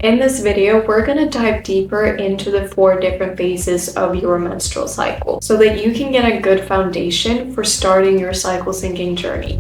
In this video, we're going to dive deeper into the 4 different phases of your menstrual cycle so that you can get a good foundation for starting your cycle syncing journey.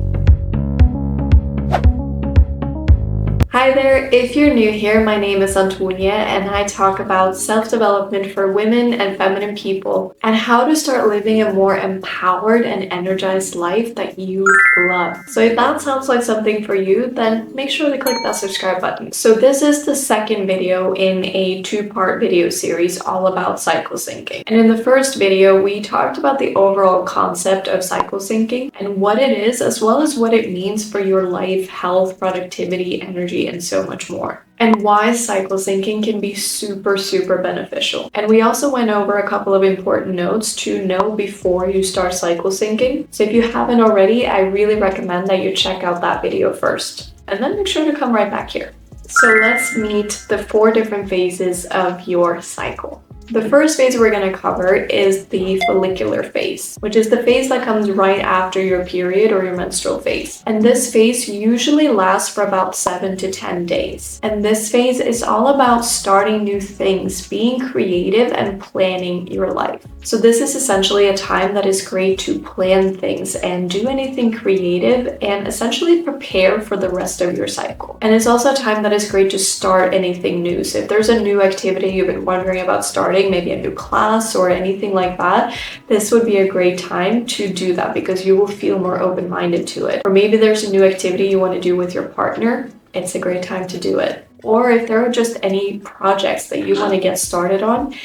Hi there, if you're new here, my name is Antonie and I talk about self-development for women and feminine people and how to start living a more empowered and energized life that you love. So if that sounds like something for you, then make sure to click that subscribe button. So this is the second video in a 2-part video series all about cycle syncing. And in the first video, we talked about the overall concept of cycle syncing and what it is, as well as what it means for your life, health, productivity, energy, and so much more, and why cycle syncing can be super beneficial. And we also went over a couple of important notes to know before you start cycle syncing. So if you haven't already, I really recommend that you check out that video first, and then make sure to come right back here. So let's meet the 4 different phases of your cycle. The first phase we're going to cover is the follicular phase, which is the phase that comes right after your period or your menstrual phase. And this phase usually lasts for about 7 to 10 days. And this phase is all about starting new things, being creative, and planning your life. So this is essentially a time that is great to plan things and do anything creative and essentially prepare for the rest of your cycle. And it's also a time that is great to start anything new. So if there's a new activity you've been wondering about starting, maybe a new class or anything like that, this would be a great time to do that because you will feel more open-minded to it. Or maybe there's a new activity you want to do with your partner, it's a great time to do it. Or if there are just any projects that you want to get started on,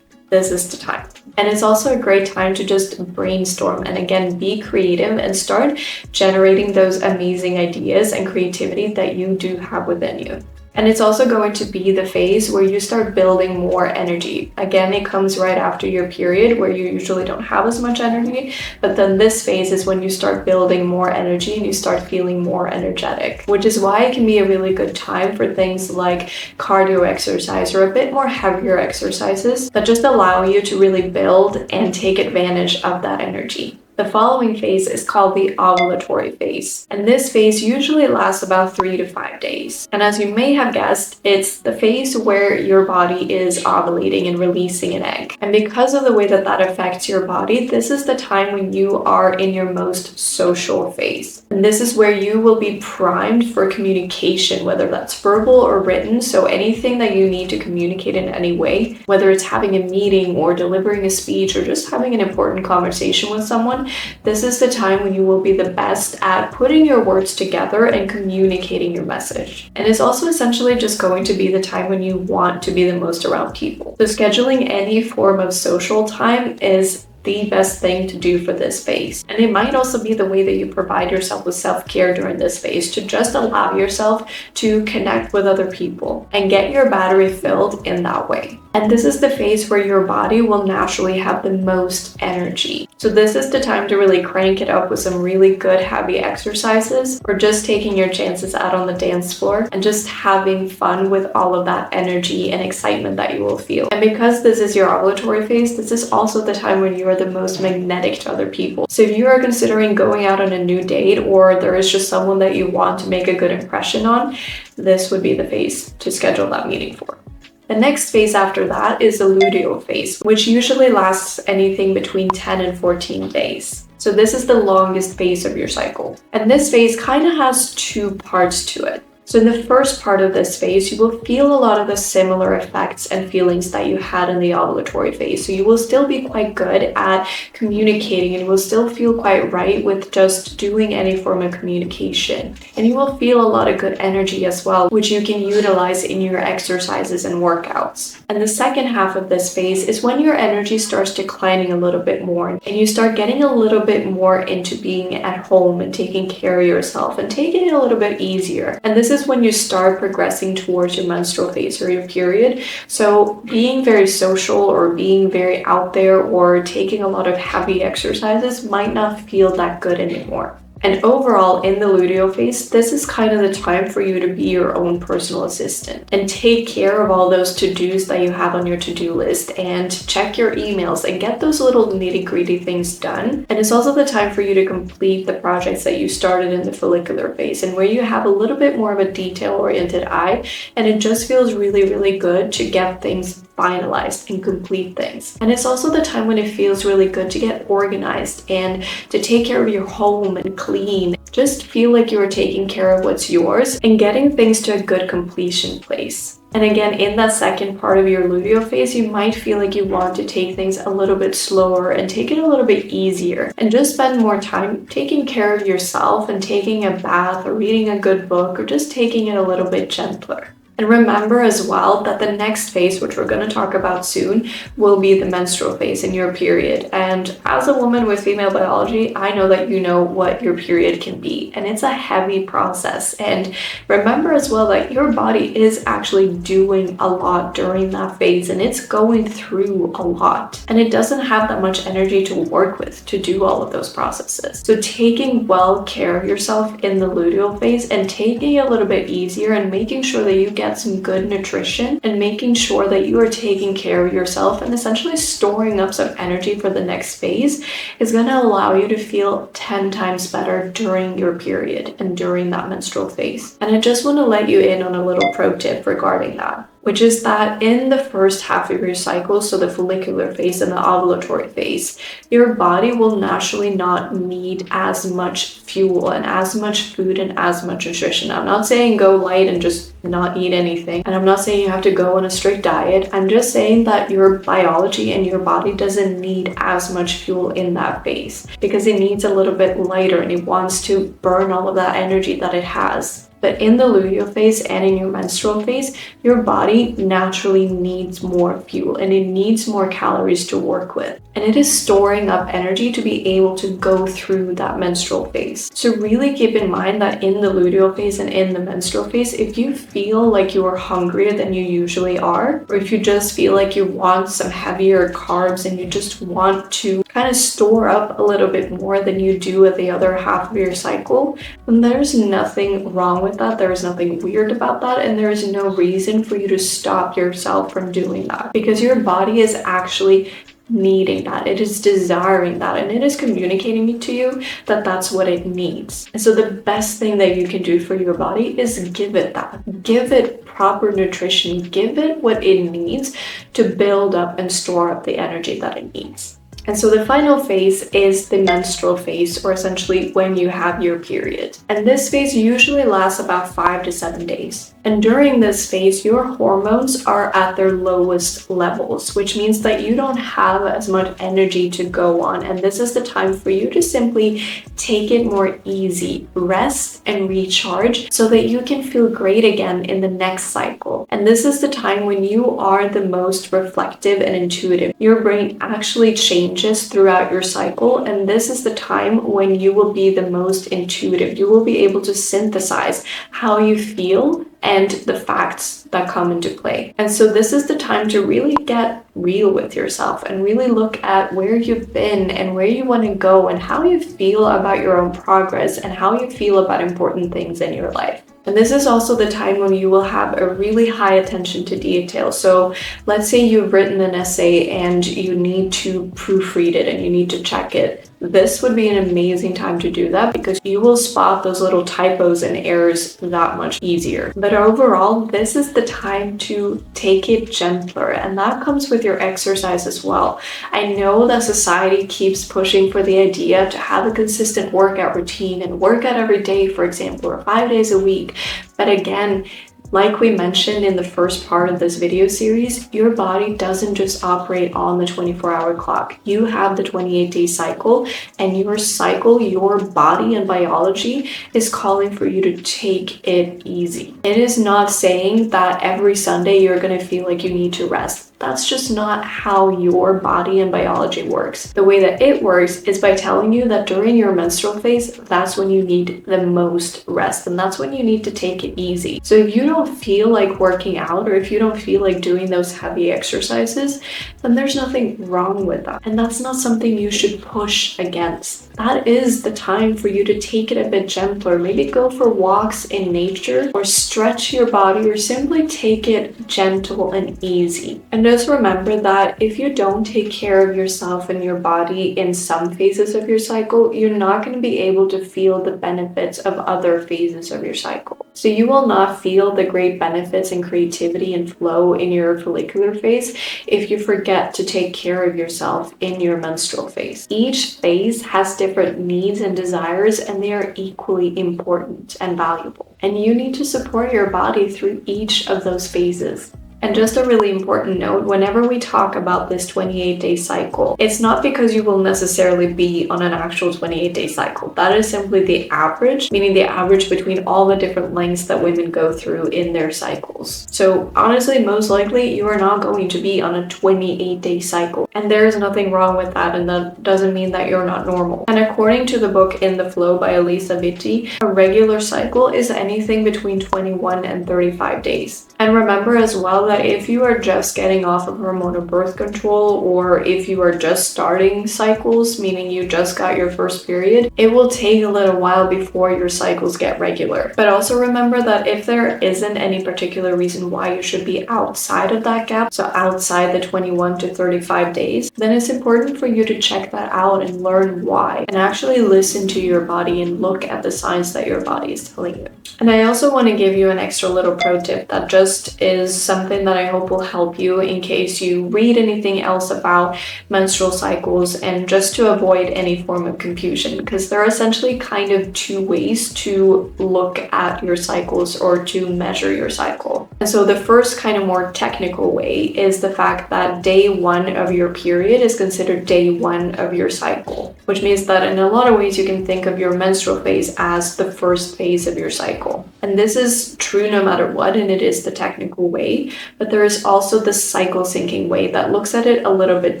this is the time. And it's also a great time to just brainstorm and again, be creative and start generating those amazing ideas and creativity that you do have within you. And it's also going to be the phase where you start building more energy. Again, it comes right after your period where you usually don't have as much energy, but then this phase is when you start building more energy and you start feeling more energetic, which is why it can be a really good time for things like cardio exercise or a bit more heavier exercises that just allow you to really build and take advantage of that energy. The following phase is called the ovulatory phase, and this phase usually lasts about 3 to 5 days. And as you may have guessed, it's the phase where your body is ovulating and releasing an egg. And because of the way that that affects your body, this is the time when you are in your most social phase. And this is where you will be primed for communication, whether that's verbal or written. So anything that you need to communicate in any way, whether it's having a meeting or delivering a speech or just having an important conversation with someone, this is the time when you will be the best at putting your words together and communicating your message. And it's also essentially just going to be the time when you want to be the most around people. So scheduling any form of social time is the best thing to do for this phase. And it might also be the way that you provide yourself with self-care during this phase to just allow yourself to connect with other people and get your battery filled in that way. And this is the phase where your body will naturally have the most energy. So this is the time to really crank it up with some really good heavy exercises or just taking your chances out on the dance floor and just having fun with all of that energy and excitement that you will feel. And because this is your ovulatory phase, this is also the time when you are the most magnetic to other people. So if you are considering going out on a new date or there is just someone that you want to make a good impression on, this would be the phase to schedule that meeting for. The next phase after that is the luteal phase, which usually lasts anything between 10 and 14 days. So this is the longest phase of your cycle. And this phase kind of has 2 parts to it. So in the first part of this phase, you will feel a lot of the similar effects and feelings that you had in the ovulatory phase. So you will still be quite good at communicating and you will still feel quite right with just doing any form of communication. And you will feel a lot of good energy as well, which you can utilize in your exercises and workouts. And the second half of this phase is when your energy starts declining a little bit more and you start getting a little bit more into being at home and taking care of yourself and taking it a little bit easier. And this is when you start progressing towards your menstrual phase or your period. So being very social or being very out there or taking a lot of heavy exercises might not feel that good anymore. And overall, in the luteal phase, this is kind of the time for you to be your own personal assistant and take care of all those to-dos that you have on your to-do list and check your emails and get those little nitty-gritty things done. And it's also the time for you to complete the projects that you started in the follicular phase, and where you have a little bit more of a detail-oriented eye, and it just feels really, really good to get things finalized and complete things. And it's also the time when it feels really good to get organized and to take care of your home and clean. Just feel like you are taking care of what's yours and getting things to a good completion place. And again, in that second part of your luteal phase, you might feel like you want to take things a little bit slower and take it a little bit easier and just spend more time taking care of yourself and taking a bath or reading a good book or just taking it a little bit gentler. And remember as well that the next phase, which we're going to talk about soon, will be the menstrual phase in your period. And as a woman with female biology, I know that you know what your period can be, and it's a heavy process. And remember as well that your body is actually doing a lot during that phase, and it's going through a lot, and it doesn't have that much energy to work with to do all of those processes. So taking well care of yourself in the luteal phase and taking it a little bit easier and making sure that you get some good nutrition and making sure that you are taking care of yourself and essentially storing up some energy for the next phase is going to allow you to feel 10 times better during your period and during that menstrual phase. And I just want to let you in on a little pro tip regarding that, which is that in the first half of your cycle, so the follicular phase and the ovulatory phase, your body will naturally not need as much fuel and as much food and as much nutrition. I'm not saying go light and just not eat anything, and I'm not saying you have to go on a strict diet. I'm just saying that your biology and your body doesn't need as much fuel in that phase because it needs a little bit lighter and it wants to burn all of that energy that it has. But in the luteal phase and in your menstrual phase, your body naturally needs more fuel and it needs more calories to work with. And it is storing up energy to be able to go through that menstrual phase. So really keep in mind that in the luteal phase and in the menstrual phase, if you feel like you are hungrier than you usually are, or if you just feel like you want some heavier carbs and you just want to kind of store up a little bit more than you do at the other half of your cycle, then there's nothing wrong with that. There is nothing weird about that, and there is no reason for you to stop yourself from doing that because your body is actually needing that. It is desiring that, and it is communicating to you that that's what it needs. And so the best thing that you can do for your body is give it that. Give it proper nutrition. Give it what it needs to build up and store up the energy that it needs. And so the final phase is the menstrual phase, or essentially when you have your period. And this phase usually lasts about 5 to 7 days. And during this phase, your hormones are at their lowest levels, which means that you don't have as much energy to go on. And this is the time for you to simply take it more easy, rest and recharge so that you can feel great again in the next cycle. And this is the time when you are the most reflective and intuitive. Your brain actually changes throughout your cycle, and this is the time when you will be the most intuitive. You will be able to synthesize how you feel and the facts that come into play. And so this is the time to really get real with yourself and really look at where you've been and where you want to go and how you feel about your own progress and how you feel about important things in your life. And this is also the time when you will have a really high attention to detail. So let's say you've written an essay and you need to proofread it and you need to check it. This would be an amazing time to do that because you will spot those little typos and errors that much easier. But overall, this is the time to take it gentler, and that comes with your exercise as well. I know that society keeps pushing for the idea to have a consistent workout routine and work out every day, for example, or 5 days a week. But again, like we mentioned in the first part of this video series, your body doesn't just operate on the 24-hour clock. You have the 28-day cycle, and your cycle, your body and biology is calling for you to take it easy. It is not saying that every Sunday you're going to feel like you need to rest. That's just not how your body and biology works. The way that it works is by telling you that during your menstrual phase, that's when you need the most rest, and that's when you need to take it easy. So if you don't feel like working out, or if you don't feel like doing those heavy exercises, then there's nothing wrong with that. And that's not something you should push against. That is the time for you to take it a bit gentler. Maybe go for walks in nature, or stretch your body, or simply take it gentle and easy. And just remember that if you don't take care of yourself and your body in some phases of your cycle, you're not going to be able to feel the benefits of other phases of your cycle. So you will not feel the great benefits and creativity and flow in your follicular phase if you forget to take care of yourself in your menstrual phase. Each phase has different needs and desires, and they are equally important and valuable. And you need to support your body through each of those phases. And just a really important note, whenever we talk about this 28-day cycle, it's not because you will necessarily be on an actual 28-day cycle. That is simply the average, meaning the average between all the different lengths that women go through in their cycles. So honestly, most likely you are not going to be on a 28-day cycle. And there is nothing wrong with that, and that doesn't mean that you're not normal. And according to the book In the Flow by Elisa Vitti, a regular cycle is anything between 21 and 35 days. And remember as well that if you are just getting off of hormonal birth control, or if you are just starting cycles, meaning you just got your first period, it will take a little while before your cycles get regular. But also remember that if there isn't any particular reason why you should be outside of that gap, so outside the 21 to 35 days, then it's important for you to check that out and learn why, and actually listen to your body and look at the signs that your body is telling you. And I also want to give you an extra little pro tip that just is something that I hope will help you in case you read anything else about menstrual cycles, and just to avoid any form of confusion, because there are essentially kind of two ways to look at your cycles or to measure your cycle. And so the first kind of more technical way is the fact that day one of your period is considered day one of your cycle, which means that in a lot of ways you can think of your menstrual phase as the first phase of your cycle. And this is true no matter what, and it is the technical way, but there is also the cycle syncing way that looks at it a little bit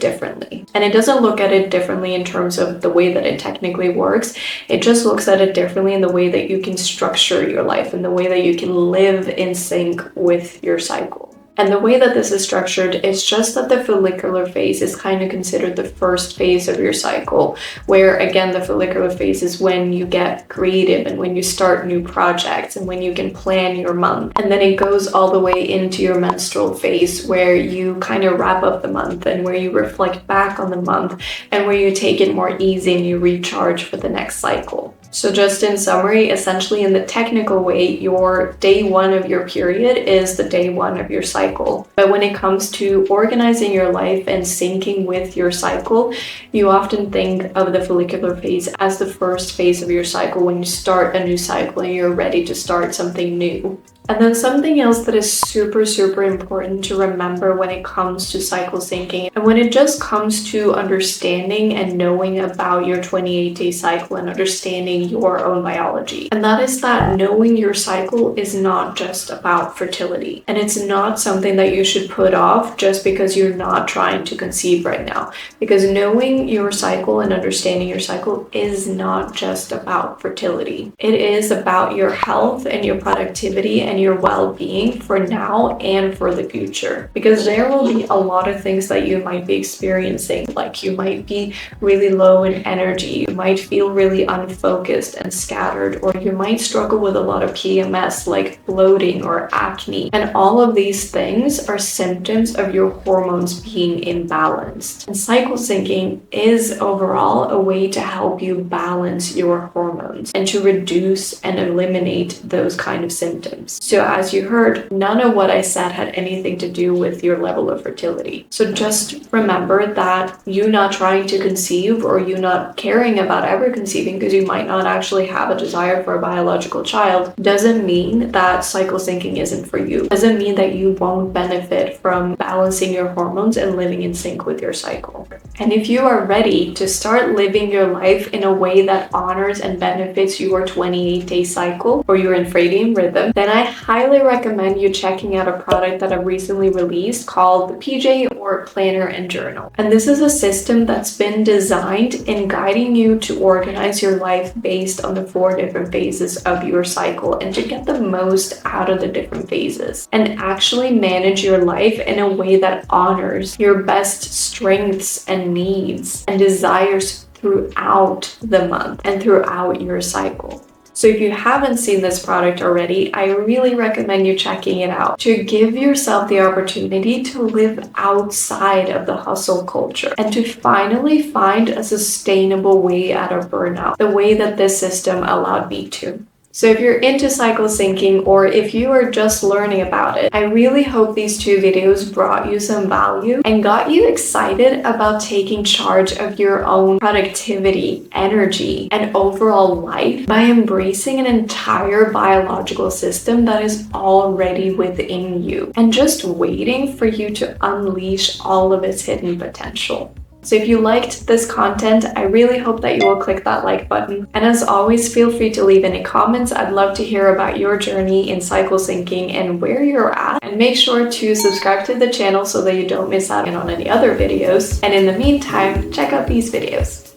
differently. And it doesn't look at it differently in terms of the way that it technically works. It just looks at it differently in the way that you can structure your life and the way that you can live in sync with your cycle. And the way that this is structured is just that the follicular phase is kind of considered the first phase of your cycle, where again, the follicular phase is when you get creative and when you start new projects and when you can plan your month. And then it goes all the way into your menstrual phase, where you kind of wrap up the month and where you reflect back on the month and where you take it more easy and you recharge for the next cycle. So just in summary, essentially in the technical way, your day one of your period is the day one of your cycle. But when it comes to organizing your life and syncing with your cycle, you often think of the follicular phase as the first phase of your cycle when you start a new cycle and you're ready to start something new. And then something else that is super, super important to remember when it comes to cycle syncing, and when it just comes to understanding and knowing about your 28-day cycle and understanding your own biology. And that is that knowing your cycle is not just about fertility. And it's not something that you should put off just because you're not trying to conceive right now. Because knowing your cycle and understanding your cycle is not just about fertility. It is about your health and your productivity and your well-being for now and for the future, because there will be a lot of things that you might be experiencing. Like you might be really low in energy, you might feel really unfocused and scattered, or you might struggle with a lot of PMS like bloating or acne. And all of these things are symptoms of your hormones being imbalanced. And cycle syncing is overall a way to help you balance your hormones and to reduce and eliminate those kind of symptoms. So as you heard, none of what I said had anything to do with your level of fertility. So just remember that you not trying to conceive or you not caring about ever conceiving because you might not actually have a desire for a biological child doesn't mean that cycle syncing isn't for you. Doesn't mean that you won't benefit from balancing your hormones and living in sync with your cycle. And if you are ready to start living your life in a way that honors and benefits your 28-day cycle or your infradian rhythm, then I highly recommend you checking out a product that I recently released called the PJ or Planner and Journal. And this is a system that's been designed in guiding you to organize your life based on the 4 different phases of your cycle and to get the most out of the different phases and actually manage your life in a way that honors your best strengths and needs and desires throughout the month and throughout your cycle. So if you haven't seen this product already, I really recommend you checking it out to give yourself the opportunity to live outside of the hustle culture and to finally find a sustainable way out of burnout, the way that this system allowed me to. So if you're into cycle syncing or if you are just learning about it, I really hope these 2 videos brought you some value and got you excited about taking charge of your own productivity, energy, and overall life by embracing an entire biological system that is already within you and just waiting for you to unleash all of its hidden potential. So if you liked this content, I really hope that you will click that like button. And as always, feel free to leave any comments. I'd love to hear about your journey in cycle syncing and where you're at. And make sure to subscribe to the channel so that you don't miss out on any other videos. And in the meantime, check out these videos.